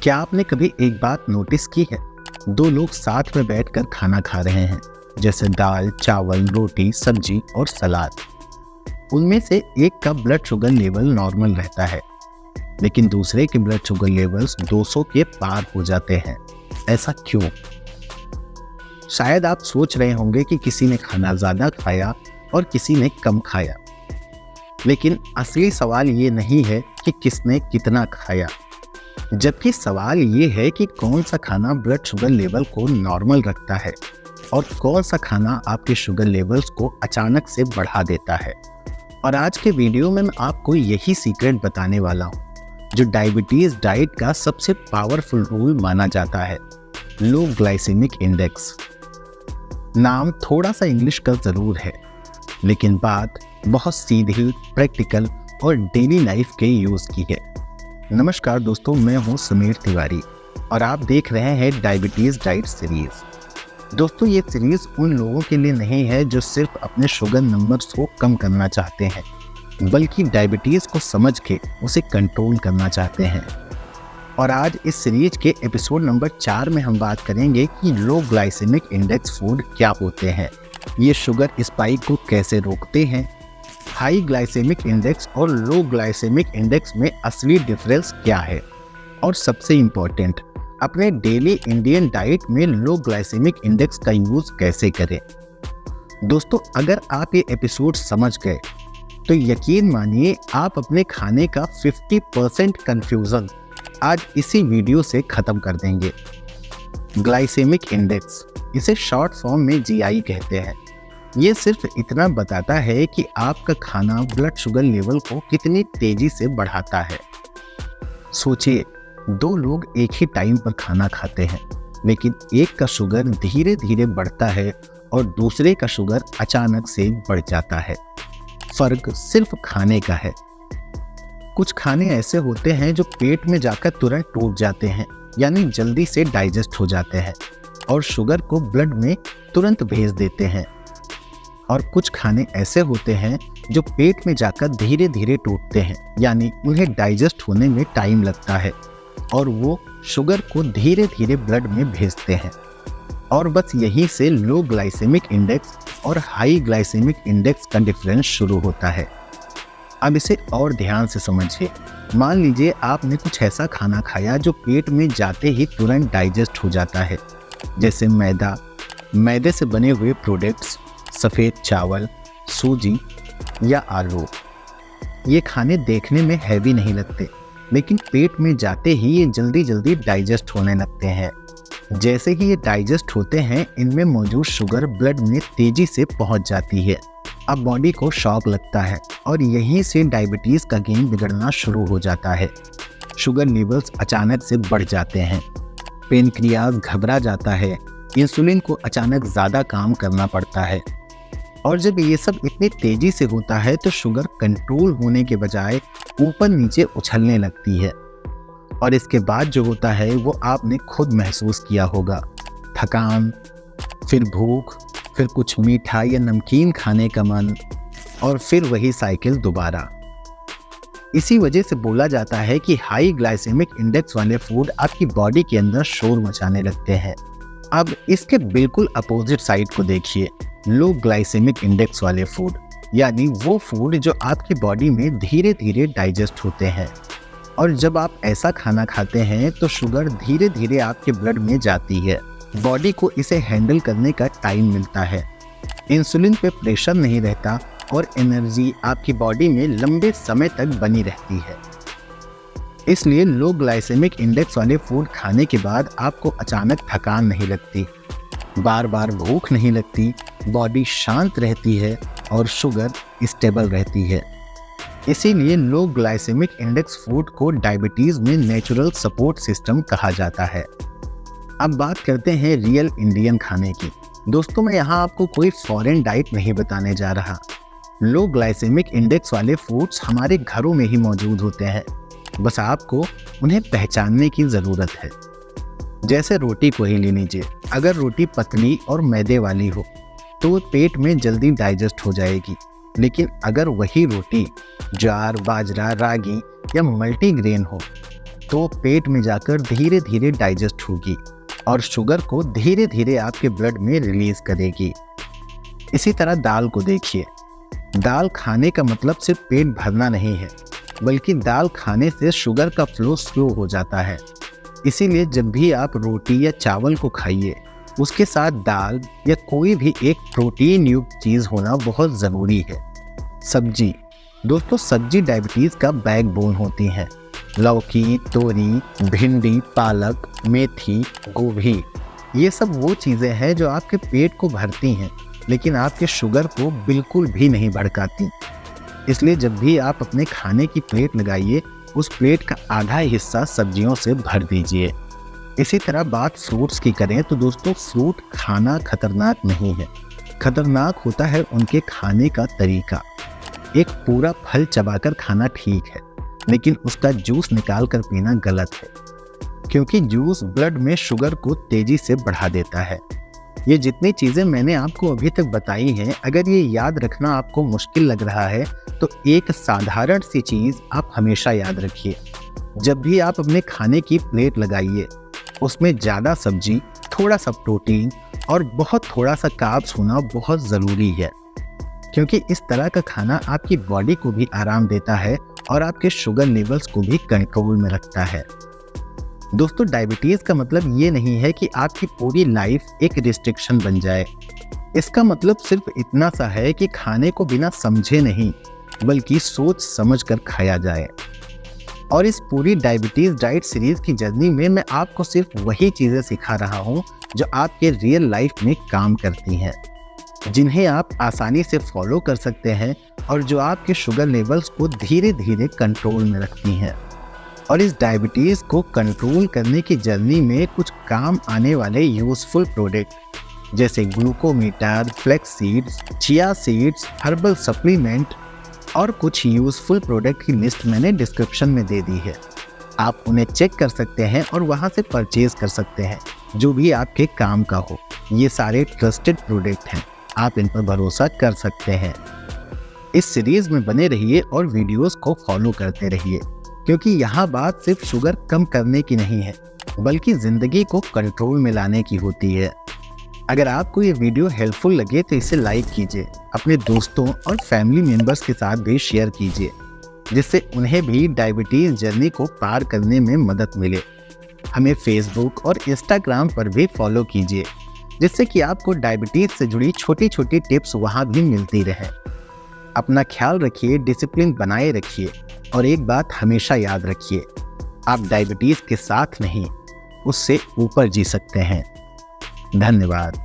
क्या आपने कभी एक बात नोटिस की है? दो लोग साथ में बैठकर खाना खा रहे हैं, जैसे दाल, चावल, रोटी, सब्जी और सलाद। उनमें से एक का ब्लड शुगर लेवल नॉर्मल रहता है, लेकिन दूसरे के ब्लड शुगर लेवल्स 200 के पार हो जाते हैं। ऐसा क्यों? शायद आप सोच रहे होंगे कि किसी ने खाना ज्यादा खाया और किसी ने कम खाया, लेकिन असली सवाल ये नहीं है कि किसने कितना खाया, जबकि सवाल ये है कि कौन सा खाना ब्लड शुगर लेवल को नॉर्मल रखता है और कौन सा खाना आपके शुगर लेवल्स को अचानक से बढ़ा देता है। और आज के वीडियो में मैं आपको यही सीक्रेट बताने वाला हूँ, जो डायबिटीज डाइट का सबसे पावरफुल रूल माना जाता है, लो ग्लाइसेमिक इंडेक्स। नाम थोड़ा सा इंग्लिश का जरूर है, लेकिन बात बहुत सीधी, प्रैक्टिकल और डेली लाइफ के यूज की है। नमस्कार दोस्तों, मैं हूं समीर तिवारी और आप देख रहे हैं डायबिटीज डाइट सीरीज। दोस्तों, ये सीरीज उन लोगों के लिए नहीं है जो सिर्फ अपने शुगर नंबर्स को कम करना चाहते हैं, बल्कि डायबिटीज को समझ के उसे कंट्रोल करना चाहते हैं। और आज इस सीरीज के एपिसोड नंबर 4 में हम बात करेंगे कि लो ग्लाइसेमिक इंडेक्स फूड क्या होते हैं, ये शुगर स्पाइक को कैसे रोकते हैं, हाई ग्लाइसेमिक इंडेक्स और लो ग्लाइसेमिक इंडेक्स में असली डिफरेंस क्या है, और सबसे इम्पोर्टेंट, अपने डेली इंडियन डाइट में लो ग्लाइसेमिक इंडेक्स का यूज कैसे करें। दोस्तों, अगर आप ये एपिसोड समझ गए तो यकीन मानिए आप अपने खाने का 50% कंफ्यूजन आज इसी वीडियो से खत्म कर देंगे। ग्लाइसेमिक इंडेक्स, इसे शॉर्ट फॉर्म में GI कहते हैं। ये सिर्फ इतना बताता है कि आपका खाना ब्लड शुगर लेवल को कितनी तेजी से बढ़ाता है। सोचिए, दो लोग एक ही टाइम पर खाना खाते हैं, लेकिन एक का शुगर धीरे धीरे बढ़ता है और दूसरे का शुगर अचानक से बढ़ जाता है। फर्क सिर्फ खाने का है। कुछ खाने ऐसे होते हैं जो पेट में जाकर तुरंत टूट जाते हैं, यानी जल्दी से डाइजेस्ट हो जाते हैं और शुगर को ब्लड में तुरंत भेज देते हैं। और कुछ खाने ऐसे होते हैं जो पेट में जाकर धीरे धीरे टूटते हैं, यानी उन्हें डाइजेस्ट होने में टाइम लगता है और वो शुगर को धीरे धीरे ब्लड में भेजते हैं। और बस यहीं से लो ग्लाइसेमिक इंडेक्स और हाई ग्लाइसेमिक इंडेक्स का डिफरेंस शुरू होता है। अब इसे और ध्यान से समझिए। मान लीजिए आपने कुछ ऐसा खाना खाया जो पेट में जाते ही तुरंत डाइजेस्ट हो जाता है, जैसे मैदा, मैदे से बने हुए प्रोडक्ट्स, सफ़ेद चावल, सूजी या आलू। ये खाने देखने में हैवी नहीं लगते, लेकिन पेट में जाते ही ये जल्दी जल्दी डाइजेस्ट होने लगते हैं। जैसे ही ये डाइजेस्ट होते हैं, इनमें मौजूद शुगर ब्लड में तेजी से पहुंच जाती है। अब बॉडी को शॉक लगता है और यहीं से डायबिटीज़ का गेम बिगड़ना शुरू हो जाता है। शुगर लेवल्स अचानक से बढ़ जाते हैं, पेनक्रियाज घबरा जाता है, इंसुलिन को अचानक ज़्यादा काम करना पड़ता है। और जब ये सब इतनी तेजी से होता है तो शुगर कंट्रोल होने के बजाय ऊपर नीचे उछलने लगती है। और इसके बाद जो होता है वो आपने खुद महसूस किया होगा, थकान, फिर भूख, फिर कुछ मीठा या नमकीन खाने का मन, और फिर वही साइकिल दोबारा। इसी वजह से बोला जाता है कि हाई ग्लाइसेमिक इंडेक्स वाले फूड आपकी बॉडी के अंदर शोर मचाने लगते हैं। अब इसके बिल्कुल अपोजिट साइड को देखिए, लो ग्लाइसेमिक इंडेक्स वाले फूड, यानी वो फूड जो आपकी बॉडी में धीरे धीरे डाइजेस्ट होते हैं। और जब आप ऐसा खाना खाते हैं तो शुगर धीरे धीरे आपके ब्लड में जाती है, बॉडी को इसे हैंडल करने का टाइम मिलता है, इंसुलिन पे प्रेशर नहीं रहता और एनर्जी आपकी बॉडी में लंबे समय तक बनी रहती है। इसलिए लो ग्लाइसेमिक इंडेक्स वाले फूड खाने के बाद आपको अचानक थकान नहीं लगती, बार बार भूख नहीं लगती, बॉडी शांत रहती है और शुगर स्टेबल रहती है। इसीलिए लो ग्लाइसेमिक इंडेक्स फूड को डायबिटीज में नेचुरल सपोर्ट सिस्टम कहा जाता है। अब बात करते हैं रियल इंडियन खाने की। दोस्तों, मैं यहाँ आपको कोई फॉरेन डाइट नहीं बताने जा रहा। लो ग्लाइसेमिक इंडेक्स वाले फूड्स हमारे घरों में ही मौजूद होते हैं, बस आपको उन्हें पहचानने की ज़रूरत है। जैसे रोटी को ही ले लीजिए, अगर रोटी पतली और मैदे वाली हो तो वो पेट में जल्दी डाइजेस्ट हो जाएगी, लेकिन अगर वही रोटी ज्वार, बाजरा, रागी या मल्टीग्रेन हो तो पेट में जाकर धीरे धीरे डाइजेस्ट होगी और शुगर को धीरे धीरे आपके ब्लड में रिलीज करेगी। इसी तरह दाल को देखिए। दाल खाने का मतलब सिर्फ पेट भरना नहीं है, बल्कि दाल खाने से शुगर का फ्लो स्लो हो जाता है। इसीलिए जब भी आप रोटी या चावल को खाइए, उसके साथ दाल या कोई भी एक प्रोटीन युक्त चीज़ होना बहुत ज़रूरी है। सब्जी, दोस्तों सब्जी डायबिटीज़ का बैकबोन होती हैं। लौकी, तोरी, भिंडी, पालक, मेथी, गोभी, ये सब वो चीज़ें हैं जो आपके पेट को भरती हैं, लेकिन आपके शुगर को बिल्कुल भी नहीं भड़काती। इसलिए जब भी आप अपने खाने की प्लेट लगाइए, उस प्लेट का आधा हिस्सा सब्जियों से भर दीजिए। इसी तरह बात फ्रूट्स की करें तो दोस्तों फ्रूट खाना खतरनाक नहीं है, खतरनाक होता है उनके खाने का तरीका। एक पूरा फल चबाकर खाना ठीक है, लेकिन उसका जूस निकाल कर पीना गलत है, क्योंकि जूस ब्लड में शुगर को तेजी से बढ़ा देता है। ये जितनी चीज़ें मैंने आपको अभी तक बताई हैं, अगर ये याद रखना आपको मुश्किल लग रहा है तो एक साधारण सी चीज़ आप हमेशा याद रखिए। जब भी आप अपने खाने की प्लेट लगाइए, उसमें ज़्यादा सब्जी, थोड़ा सा प्रोटीन और बहुत थोड़ा सा कार्ब्स होना बहुत ज़रूरी है, क्योंकि इस तरह का खाना आपकी बॉडी को भी आराम देता है और आपके शुगर लेवल्स को भी कंट्रोल में रखता है। दोस्तों डायबिटीज़ का मतलब ये नहीं है कि आपकी पूरी लाइफ एक रिस्ट्रिक्शन बन जाए। इसका मतलब सिर्फ इतना सा है कि खाने को बिना समझे नहीं, बल्कि सोच समझ कर खाया जाए। और इस पूरी डायबिटीज़ डाइट सीरीज़ की जर्नी में मैं आपको सिर्फ वही चीज़ें सिखा रहा हूँ जो आपके रियल लाइफ में काम करती हैं, जिन्हें आप आसानी से फॉलो कर सकते हैं और जो आपके शुगर लेवल्स को धीरे धीरे कंट्रोल में रखती हैं। और इस डायबिटीज़ को कंट्रोल करने की जर्नी में कुछ काम आने वाले यूज़फुल प्रोडक्ट जैसे glucometer, flax seeds, chia seeds, herbal supplement और कुछ यूज़फुल प्रोडक्ट की लिस्ट मैंने डिस्क्रिप्शन में दे दी है। आप उन्हें चेक कर सकते हैं और वहां से परचेज कर सकते हैं, जो भी आपके काम का हो। ये सारे ट्रस्टेड प्रोडक्ट हैं, आप इन पर भरोसा कर सकते हैं। इस सीरीज़ में बने रहिए और वीडियोस को फॉलो करते रहिए, क्योंकि यहाँ बात सिर्फ शुगर कम करने की नहीं है, बल्कि ज़िंदगी को कंट्रोल में लाने की होती है। अगर आपको ये वीडियो हेल्पफुल लगे तो इसे लाइक कीजिए, अपने दोस्तों और फैमिली मेंबर्स के साथ भी शेयर कीजिए, जिससे उन्हें भी डायबिटीज़ जर्नी को पार करने में मदद मिले। हमें फेसबुक और इंस्टाग्राम पर भी फॉलो कीजिए, जिससे कि आपको डायबिटीज़ से जुड़ी छोटी छोटी टिप्स वहाँ भी मिलती रहें। अपना ख्याल रखिए, डिसिप्लिन बनाए रखिए और एक बात हमेशा याद रखिए, आप डायबिटीज़ के साथ नहीं, उससे ऊपर जी सकते हैं। धन्यवाद।